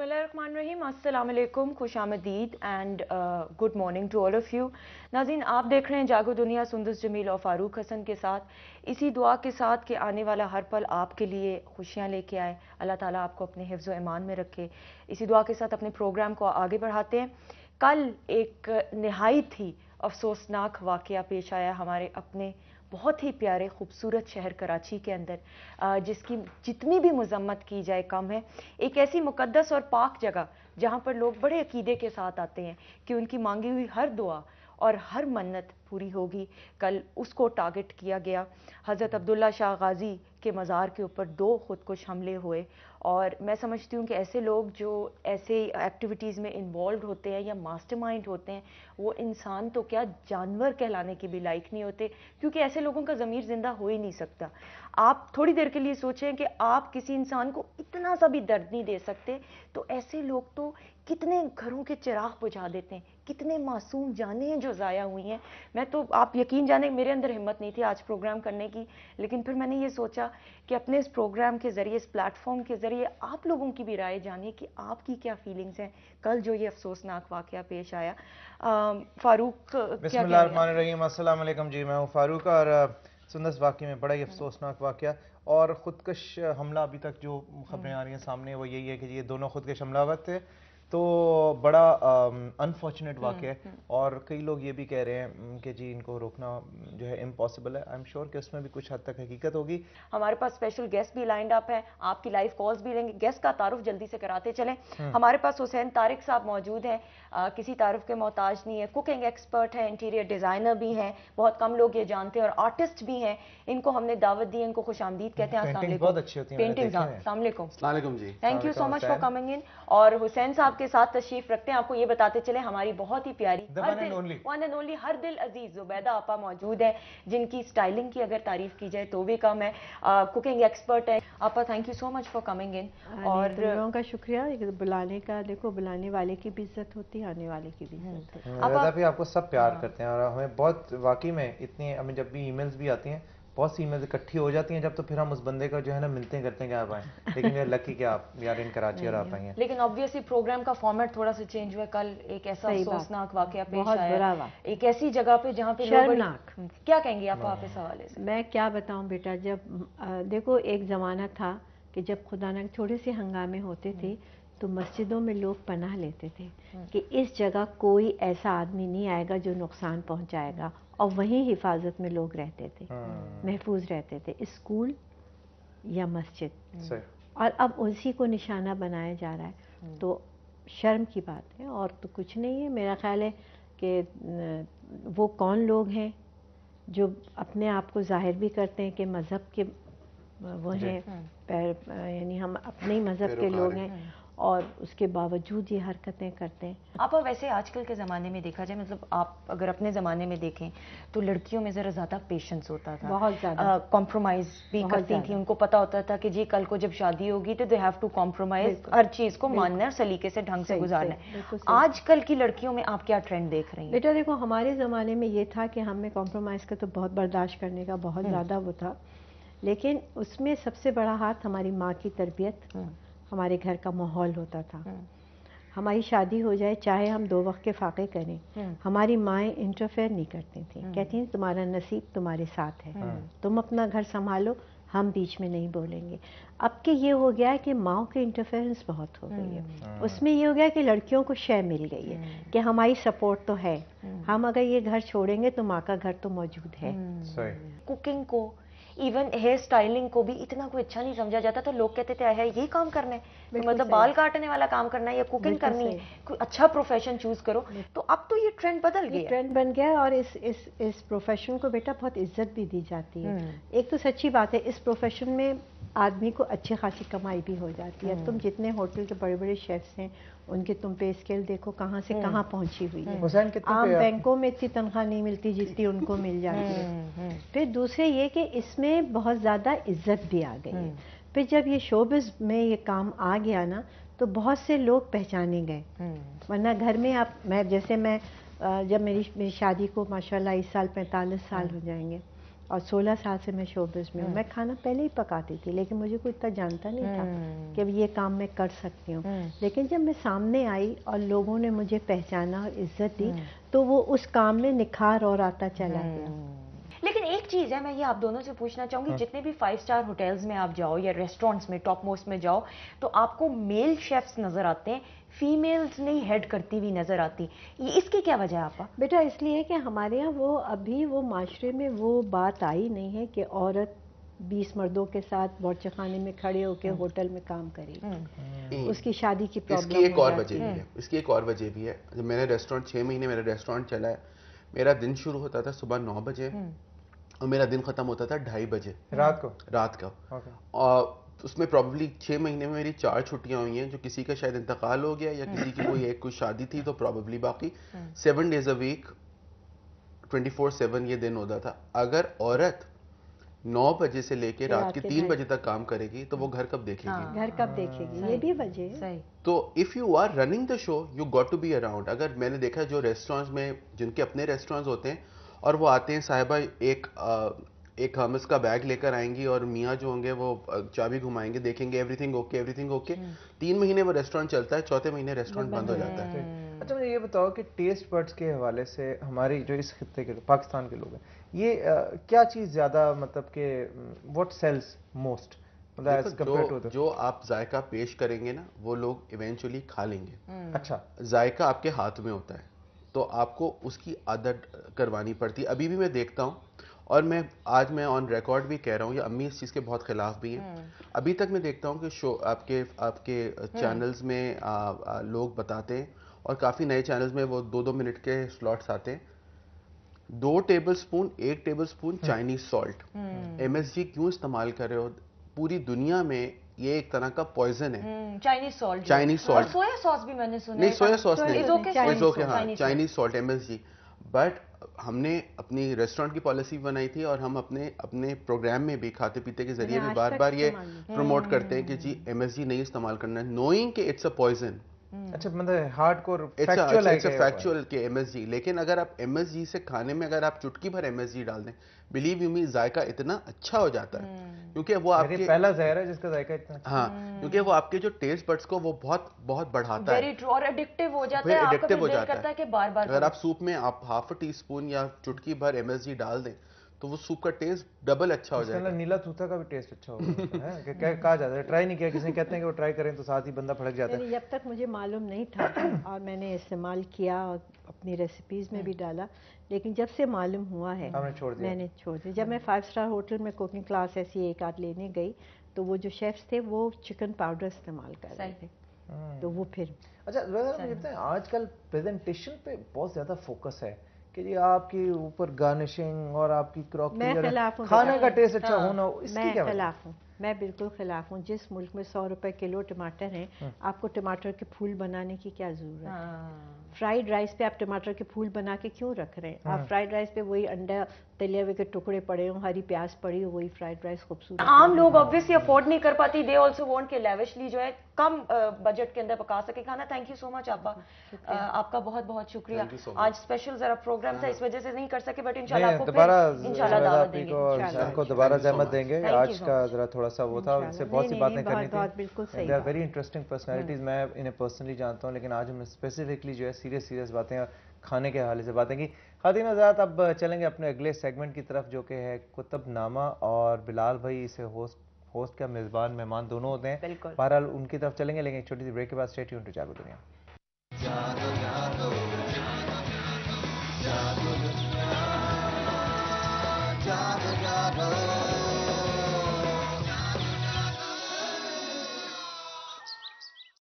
बिस्मिल्लाहिर्रहमानिर्रहीम, अस्सलाम वालेकुम, खुश आमदीद and good morning to all of you. नाज़रीन, आप देख रहे हैं जागो दुनिया सुंदस जमील और फ़ारूक हसन के साथ। इसी दुआ के साथ कि आने वाला हर पल आपके लिए खुशियाँ लेके आए, अल्लाह ताला आपको अपने हिफ्ज़ व ईमान में रखे। इसी दुआ के साथ अपने प्रोग्राम को आगे बढ़ाते हैं। कल एक नहायत ही अफसोसनाक वाक़या पेश आया हमारे अपने बहुत ही प्यारे खूबसूरत शहर कराची के अंदर, जिसकी जितनी भी मजम्मत की जाए कम है। एक ऐसी मुकद्दस और पाक जगह जहाँ पर लोग बड़े अकीदे के साथ आते हैं कि उनकी मांगी हुई हर दुआ और हर मन्नत पूरी होगी। कल उसको टारगेट किया गया। हज़रत अब्दुल्ला शाह गाजी के मज़ार के ऊपर 2 खुदकुश हमले हुए, और मैं समझती हूँ कि ऐसे लोग जो ऐसे एक्टिविटीज़ में इन्वॉल्व होते हैं या मास्टरमाइंड होते हैं, वो इंसान तो क्या जानवर कहलाने के भी लायक नहीं होते, क्योंकि ऐसे लोगों का ज़मीर ज़िंदा हो ही नहीं सकता। आप थोड़ी देर के लिए सोचें कि आप किसी इंसान को इतना सा भी दर्द नहीं दे सकते, तो ऐसे लोग तो कितने घरों के चिराग बुझा देते हैं, कितने मासूम जानें हैं जो ज़ाया हुई हैं। मैं तो, आप यकीन जाने, मेरे अंदर हिम्मत नहीं थी आज प्रोग्राम करने की, लेकिन फिर मैंने ये सोचा कि अपने इस प्रोग्राम के ज़रिए, इस प्लेटफॉर्म के ज़रिए आप लोगों की भी राय जानिए कि आपकी क्या फीलिंग्स हैं कल जो ये अफसोसनाक वाक़या पेश आया। फ़ारूक, बिस्मिल्लाहिर्रहमानिर्रहीम, अस्सलाम वालेकुम जी। मैं हूँ फ़ारूक, और सुंदस वाक़ये में बड़ा ही अफसोसनाक वाक़या और ख़ुदकश हमला अभी तक जो खबरें आ रही हैं सामने वो यही है कि ये दोनों ख़ुदकश हमलावर थे। तो बड़ा अनफॉर्चुनेट वाक़या है, और कई लोग ये भी कह रहे हैं कि जी इनको रोकना जो है इम्पॉसिबल है। आई एम श्योर कि उसमें भी कुछ हद तक हकीकत होगी। हमारे पास स्पेशल गेस्ट भी लाइंड अप है, आपकी लाइव कॉल्स भी लेंगे। गेस्ट का तारुफ जल्दी से कराते चलें। हमारे पास हुसैन तारिक साहब मौजूद हैं, किसी तारुफ के मोहताज नहीं है, कुकिंग एक्सपर्ट हैं, इंटीरियर डिज़ाइनर भी हैं, बहुत कम लोग ये जानते हैं, और आर्टिस्ट भी हैं। इनको हमने दावत दी, इनको खुशामदीद कहते हैं। पेंटिंग्स बहुत अच्छी होती हैं, पेंटिंग्स, अस्सलाम वालेकुम जी। Thank you so much for coming in. और हुसैन साहब के साथ तशरीफ रखते हैं। आपको ये बताते चले, हमारी बहुत ही प्यारी वन एंड ओनली हर दिल अजीज जुबैदा आपा मौजूद है, जिनकी स्टाइलिंग की अगर तारीफ की जाए तो भी कम है। कुकिंग एक्सपर्ट है आपा, thank you so much for coming in. और तुम लोगों का शुक्रिया बुलाने का। देखो, बुलाने वाले की भी इज्जत होती है, आने वाले की भी इज्जत होती है। दादा भी आपको सब प्यार करते हैं, और हमें बहुत वाकई में इतनी, हमें जब भी ईमेल्स भी आती हैं, बहुत सी ईमेल्स इकट्ठी हो जाती हैं जब, तो फिर हम उस बंदे का जो है ना मिलते हैं, करते हैं कि आप आएँ। लेकिन यार लकी कि आप यार इन कराची और आप आई हैं। लेकिन ऑब्वियसली प्रोग्राम का फॉर्मेट थोड़ा सा चेंज हुआ। कल एक ऐसा अफसोसनाक वाकया पेश आया, एक ऐसी जगह पे जहाँ पे शर्मनाक। क्या कहेंगे आप इस हवाले से? मैं क्या बताऊं बेटा, जब देखो एक ज़माना था कि जब खुदा न थोड़े से हंगामे होते थे तो मस्जिदों में लोग पनाह लेते थे कि इस जगह कोई ऐसा आदमी नहीं आएगा जो नुकसान पहुंचाएगा, और वहीं हिफाजत में लोग रहते थे, महफूज रहते थे, स्कूल या मस्जिद। और अब उसी को निशाना बनाया जा रहा है, तो शर्म की बात है और तो कुछ नहीं है। मेरा ख्याल है कि वो कौन लोग हैं जो अपने आप को जाहिर भी करते हैं कि मज़हब के वो हैं, यानी हम अपने ही मज़हब के लोग हैं, और उसके बावजूद ये हरकतें करते हैं। आप वैसे आजकल के ज़माने में देखा जाए, मतलब आप अगर अपने ज़माने में देखें तो लड़कियों में ज़रा ज़्यादा पेशेंस होता था, बहुत ज़्यादा कॉम्प्रोमाइज़ भी करती थी। उनको पता होता था कि जी कल को जब शादी होगी तो दे हैव टू कॉम्प्रोमाइज़, हर चीज़ को मानना है, सलीके से ढंग से गुजारना है। आजकल की लड़कियों में आप क्या ट्रेंड देख रही हैं? बेटा देखो, हमारे ज़माने में ये था कि हमें कॉम्प्रोमाइज़ का तो बहुत बर्दाश्त करने का बहुत ज़्यादा वो था, लेकिन उसमें सबसे बड़ा हाथ हमारी माँ की तरबियत, हमारे घर का माहौल होता था। हमारी शादी हो जाए, चाहे हम 2 वक्त के फाके करें, हमारी माएँ इंटरफेयर नहीं करती थी, कहती हैं तुम्हारा नसीब तुम्हारे साथ है, तुम अपना घर संभालो, हम बीच में नहीं बोलेंगे। अब के ये हो गया है कि माँओं की इंटरफेरेंस बहुत हो गई है। उसमें ये हो गया कि लड़कियों को शय मिल गई है कि हमारी सपोर्ट तो है, हम अगर ये घर छोड़ेंगे तो माँ का घर तो मौजूद है। कुकिंग को, इवन हेयर स्टाइलिंग को भी इतना कोई अच्छा नहीं समझा जाता, तो लोग कहते थे है यही काम करना है, तो मतलब बाल काटने वाला काम करना है या कुकिंग करनी है, कोई अच्छा प्रोफेशन चूज करो। तो अब तो ये ट्रेंड बदल गया, ट्रेंड बन गया, और इस प्रोफेशन को बेटा बहुत इज्जत भी दी जाती है। एक तो सच्ची बात है, इस प्रोफेशन में आदमी को अच्छी खासी कमाई भी हो जाती है। तुम जितने होटल के बड़े बड़े शेफ्स हैं, उनके तुम पे स्केल देखो कहाँ से कहाँ पहुँची हुई है। आम बैंकों में इतनी तनख्वाह नहीं मिलती जितनी उनको मिल जाती है। फिर दूसरे ये कि इसमें बहुत ज़्यादा इज्जत भी आ गई है। फिर जब ये शोबिज़ में ये काम आ गया ना, तो बहुत से लोग पहचाने गए, वरना घर में आप, मैं जब मेरी शादी को माशाल्लाह इस साल 45 साल हो जाएंगे, اور 16 سال سے میں شوبز میں ہوں. میں کھانا پہلے ہی پکاتی تھی لیکن مجھے کوئی اتنا جانتا نہیں تھا کہ یہ کام میں کر سکتی ہوں. لیکن جب میں سامنے آئی اور لوگوں نے مجھے پہچانا اور عزت دی تو وہ اس کام میں نکھار اور آتا چلا گیا. لیکن ایک چیز ہے, میں یہ آپ دونوں سے پوچھنا چاہوں گی, جتنے بھی 5 اسٹار ہوٹلز میں آپ جاؤ یا ریسٹورینٹس میں ٹاپ موسٹ میں جاؤ تو آپ کو میل شیفز نظر آتے ہیں, فیمیلز نہیں ہیڈ کرتی ہوئی نظر آتی. اس کی کیا وجہ ہے آپا؟ بیٹا اس لیے کہ ہمارے ہاں وہ ابھی وہ معاشرے میں وہ بات آئی نہیں ہے کہ عورت 20 مردوں کے ساتھ باورچی خانے میں کھڑے ہو کے ہوٹل میں کام کرے گی. اس کی شادی کی پرابلم. اس کی ایک اور وجہ بھی ہے, اس کی ایک اور وجہ بھی ہے. جب میں نے ریسٹورینٹ 6 مہینے میرا ریسٹورینٹ چلا ہے, میرا دن شروع ہوتا تھا صبح 9 بجے اور میرا دن ختم ہوتا تھا 2:30 بجے رات کا. اور اس میں پرابلی 6 مہینے میں میری 4 چھٹیاں ہوئی ہیں, جو کسی کا شاید انتقال ہو گیا یا کسی کی کوئی شادی تھی تو پرابلی باقی 7 days a week 24/7 یہ دن ہوتا تھا. اگر عورت 9 بجے سے لے کے رات کے 3 بجے تک کام کرے گی تو وہ گھر کب دیکھے گی؟ گھر کب دیکھے گی, یہ بھی وجہ ہے. تو if you are running the show you got to be around. اگر میں نے دیکھا جو ریسٹورینٹس میں جن کے اپنے ریسٹورینٹس ہوتے ہیں اور وہ آتے ہیں صاحبہ ایک ہمس کا بیگ لے کر آئیں گی اور میاں جو ہوں گے وہ چابی گھمائیں گے, دیکھیں گے ایوری تھنگ اوکے. 3 مہینے وہ ریسٹورینٹ چلتا ہے, 4تھے مہینے ریسٹورینٹ بند ہو جاتا ہے. اچھا مجھے یہ بتاؤ کہ ٹیسٹ برڈس کے حوالے سے ہماری جو اس خطے کے پاکستان کے لوگ ہیں, یہ کیا چیز زیادہ مطلب کہ واٹ سیلز موسٹ, جو آپ ذائقہ پیش کریں گے نا وہ لوگ ایونچولی کھا لیں گے. اچھا ذائقہ آپ کے ہاتھ میں ہوتا ہے تو آپ کو اس کی عادت کروانی پڑتی ہے. ابھی بھی میں دیکھتا ہوں اور میں آج میں آن ریکارڈ بھی کہہ رہا ہوں, یہ امی اس چیز کے بہت خلاف بھی ہیں. ابھی تک میں دیکھتا ہوں کہ شو آپ کے چینلز میں لوگ بتاتے ہیں اور کافی نئے چینلز میں وہ 2-2 منٹ کے سلاٹس آتے ہیں, 1 table spoon Chinese salt MSG کیوں استعمال کر رہے ہو؟ پوری دنیا میں یہ ایک طرح کا پوائزن ہے چائنیز سالٹ. سویا ساس بھی میں نے سنا ہے. نہیں سویا ساس نہیں, چائنیز سالٹ MSG. بٹ ہم نے اپنی ریسٹورینٹ کی پالیسی بنائی تھی اور ہم اپنے پروگرام میں بھی کھاتے پیتے کے ذریعے بھی بار بار یہ پروموٹ کرتے ہیں کہ جی MSG نہیں استعمال کرنا ہے, نوئنگ کہ اٹس اے پوائزن. اچھا مطلب ہارڈ کور فیکچوئل کہ MSG. لیکن اگر آپ MSG سے کھانے میں اگر آپ چٹکی بھر MSG ڈال دیں, بلیو یو می ذائقہ اتنا اچھا ہو جاتا ہے کیونکہ وہ آپ کے پہلا زہر ہے جس کا ذائقہ اتنا. ہاں کیونکہ وہ آپ کے جو ٹیسٹ بڈس کو وہ بہت بڑھاتا ہے. ویری ٹرو, اور ایڈکٹیو ہو جاتا ہے, آپ کا دل کرتا ہے کہ بار بار. اگر آپ سوپ میں آپ ½ ٹی اسپون یا چٹکی بھر MSG ڈال دیں تو وہ سوپ کا ٹیسٹ ڈبل اچھا ہو جائے گا. نیلا توتا کا بھی ٹیسٹ اچھا ہوگا ہے کہا جاتا ہے, ٹرائی نہیں کیا کسی نے, کہتے ہیں کہ وہ ٹرائی کریں تو ساتھ ہی بندہ پھڑک جاتا ہے. جب تک مجھے معلوم نہیں تھا اور میں نے استعمال کیا اور اپنی ریسیپیز میں بھی ڈالا, لیکن جب سے معلوم ہوا ہے میں نے چھوڑ دیا. جب میں 5 اسٹار ہوٹل میں کوکنگ کلاس ایسی ایک آدھ لینے گئی تو وہ جو شیفs تھے وہ چکن پاؤڈر استعمال کر رہے تھے تو وہ پھر. اچھا آج کل پریزنٹیشن پہ بہت زیادہ فوکس ہے کہ جی آپ کی اوپر گارنشنگ اور آپ کی کراکری, کھانے کا ٹیسٹ اچھا ہونا, اس کی کیا خلاف ہوں. میں بالکل خلاف ہوں. جس ملک میں 100 روپے کلو ٹماٹر ہیں, آپ کو ٹماٹر کے پھول بنانے کی کیا ضرورت ہے؟ فرائیڈ رائس پہ آپ ٹماٹر کے پھول بنا کے کیوں رکھ رہے ہیں؟ آپ فرائیڈ رائس پہ وہی انڈا تلے ہوئے کے ٹکڑے پڑے ہوں, ہری پیاز پڑی ہو, وہی فرائیڈ رائس خوبصورت. عام لوگ obviously افورڈ نہیں کر پاتی, دے آلسو وانٹ کہ لیوشلی جو ہے کم بجٹ کے اندر پکا سکے کھانا. تھینک یو سو مچ آپا, آپ کا بہت بہت شکریہ. آج اسپیشل ذرا پروگرام تھا اس وجہ سے نہیں کر سکے, بٹ انشاءاللہ آپ کو انشاءاللہ دعوت دیں گے, آپ کو دوبارہ زحمت دیں گے. آج کا ذرا تھوڑا سا وہ تھا, اس سے بہت سی باتیں کرنی تھیں. They are very interesting personalities, میں انہیں پرسنلی جانتا ہوں, لیکن آج ہم نے اسپیسیفکلی جو ہے سیریس باتیں کھانے کے حوالے سے باتیں کی. خواتین حضرات اب چلیں گے اپنے اگلے سیگمنٹ کی طرف جو کہ ہے کتب نامہ, اور بلال بھائی اسے ہوسٹ کا میزبان مہمان دونوں ہوتے ہیں. بہرحال ان کی طرف چلیں گے, لیکن ایک چھوٹی سی بریک کے بعد اسٹے ٹیونڈ ٹو جاگو دنیا.